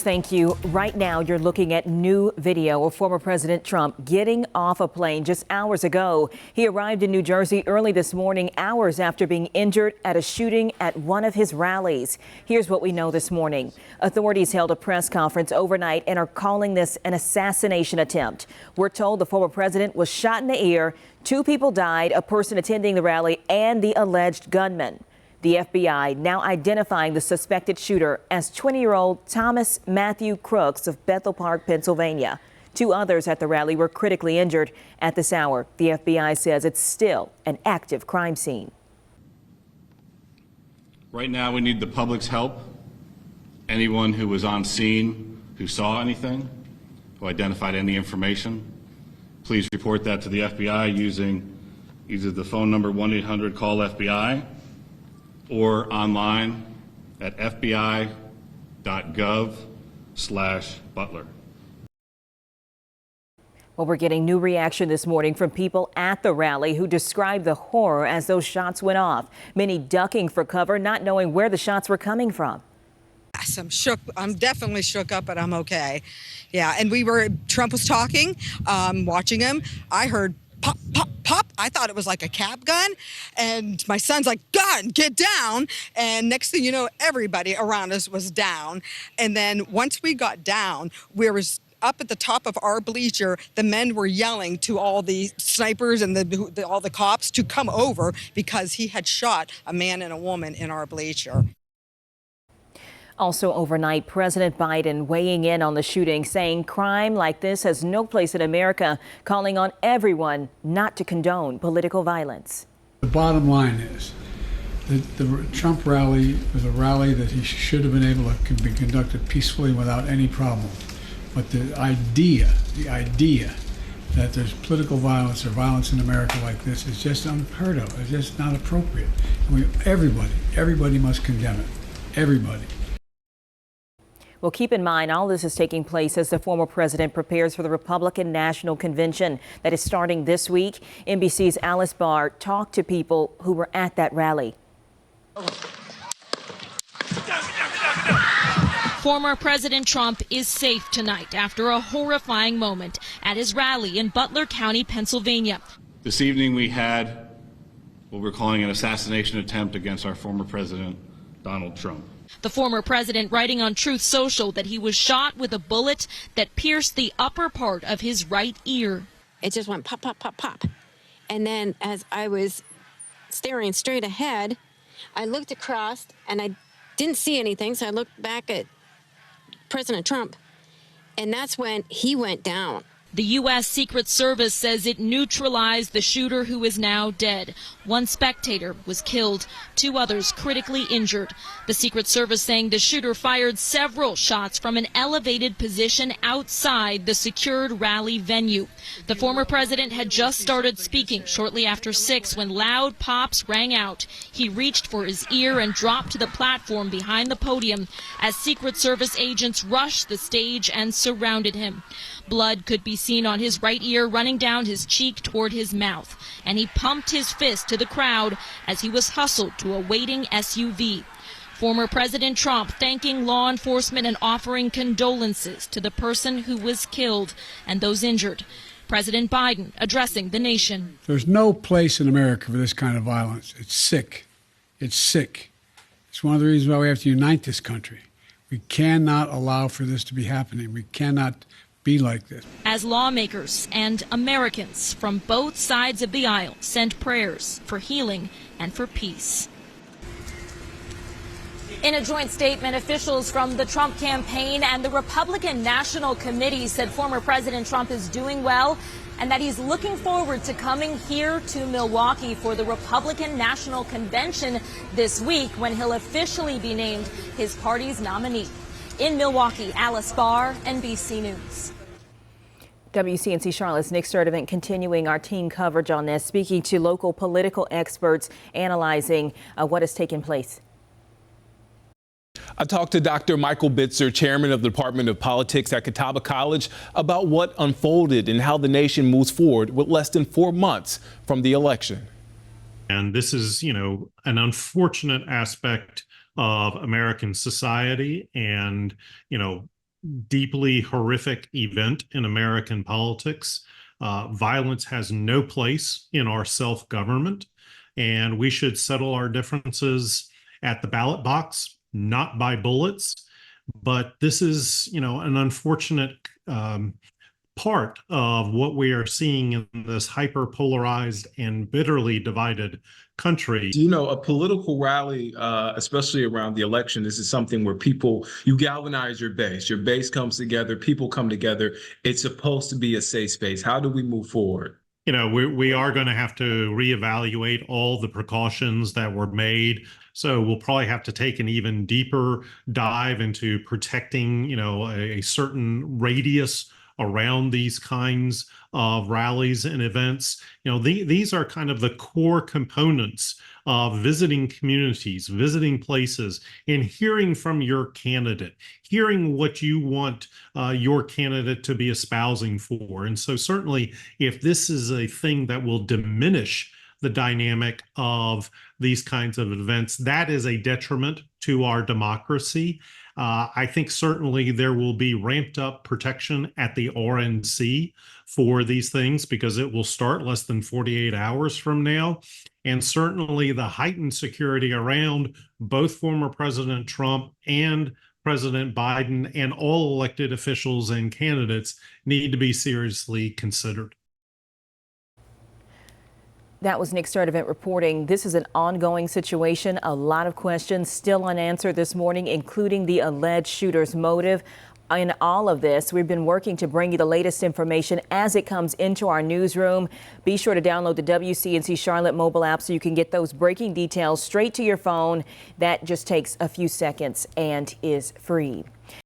Thank you. Right now, you're looking at new video of former President Trump getting off a plane just hours ago. He arrived in New Jersey early this morning, hours after being injured at a shooting at one of his rallies. Here's what we know this morning. Authorities held a press conference overnight and are calling this an assassination attempt. We're told the former president was shot in the ear. 2 people died, a person attending the rally and the alleged gunman. The FBI now identifying the suspected shooter as 20-year-old Thomas Matthew Crooks of Bethel Park, Pennsylvania. 2 others at the rally were critically injured at this hour. The FBI says it's still an active crime scene. Right now, we need the public's help. Anyone who was on scene, who saw anything, who identified any information, please report that to the FBI using either the phone number 1-800-CALL-FBI or online at fbi.gov/Butler. Well, we're getting new reaction this morning from people at the rally who described the horror as those shots went off. Many ducking for cover, not knowing where the shots were coming from. Yes, I'm shook. I'm definitely shook up, but I'm okay. Yeah, and Trump was talking, watching him. I heard pop, pop, pop. I thought it was like a cap gun. And my son's like, "Gun, get down." And next thing you know, everybody around us was down. And then once we got down, we was up at the top of our bleacher. The men were yelling to all the snipers and all the cops to come over because he had shot a man and a woman in our bleacher. Also overnight, President Biden weighing in on the shooting, saying crime like this has no place in America, calling on everyone not to condone political violence. The bottom line is that the Trump rally was a rally that he should have been able to be conducted peacefully without any problem. But the idea that there's political violence or violence in America like this is just unheard of. It's just not appropriate. Everybody must condemn it. Everybody. Well, keep in mind, all this is taking place as the former president prepares for the Republican National Convention that is starting this week. NBC's Alice Barr talked to people who were at that rally. Former President Trump is safe tonight after a horrifying moment at his rally in Butler County, Pennsylvania. This evening, we had what we're calling an assassination attempt against our former president, Donald Trump. The former president writing on Truth Social that he was shot with a bullet that pierced the upper part of his right ear. It just went pop, pop, pop, pop. And then as I was staring straight ahead, I looked across and I didn't see anything. So I looked back at President Trump, and that's when he went down. The U.S. Secret Service says it neutralized the shooter, who is now dead. 1 spectator was killed, 2 others critically injured. The Secret Service saying the shooter fired several shots from an elevated position outside the secured rally venue. The former president had just started speaking shortly after 6 when loud pops rang out. He reached for his ear and dropped to the platform behind the podium as Secret Service agents rushed the stage and surrounded him. Blood could be seen on his right ear running down his cheek toward his mouth, and he pumped his fist to the crowd as he was hustled to a waiting SUV. Former President Trump thanking law enforcement and offering condolences to the person who was killed and those injured. President Biden addressing the nation. There's no place in America for this kind of violence. It's sick. It's sick. It's one of the reasons why we have to unite this country. We cannot allow for this to be happening. We cannot be like this. As lawmakers and Americans from both sides of the aisle send prayers for healing and for peace. In a joint statement, officials from the Trump campaign and the Republican National Committee said former President Trump is doing well and that he's looking forward to coming here to Milwaukee for the Republican National Convention this week, when he'll officially be named his party's nominee. In Milwaukee, Alice Barr, NBC News. WCNC Charlotte's Nick Sturdivant continuing our team coverage on this, speaking to local political experts, analyzing what has taken place. I talked to Dr. Michael Bitzer, chairman of the Department of Politics at Catawba College, about what unfolded and how the nation moves forward with less than 4 months from the election. And this is, an unfortunate aspect of American society. And, deeply horrific event in American politics. Violence has no place in our self-government, and we should settle our differences at the ballot box, not by bullets. But this is, an unfortunate part of what we are seeing in this hyper-polarized and bitterly divided country. A political rally, especially around the election, this is something where you galvanize your base. Your base comes together, people come together. It's supposed to be a safe space. How do we move forward? We are going to have to reevaluate all the precautions that were made. So we'll probably have to take an even deeper dive into protecting, a certain radius around these kinds of rallies and events. These are kind of the core components of visiting communities, visiting places, and hearing from your candidate, hearing what you want your candidate to be espousing for. And so certainly, if this is a thing that will diminish the dynamic of these kinds of events, that is a detriment to our democracy. I think certainly there will be ramped up protection at the RNC for these things because it will start less than 48 hours from now. And certainly the heightened security around both former President Trump and President Biden and all elected officials and candidates need to be seriously considered. That was Nick Sturdivant reporting. This is an ongoing situation. A lot of questions still unanswered this morning, including the alleged shooter's motive. In all of this, we've been working to bring you the latest information as it comes into our newsroom. Be sure to download the WCNC Charlotte mobile app so you can get those breaking details straight to your phone. That just takes a few seconds and is free.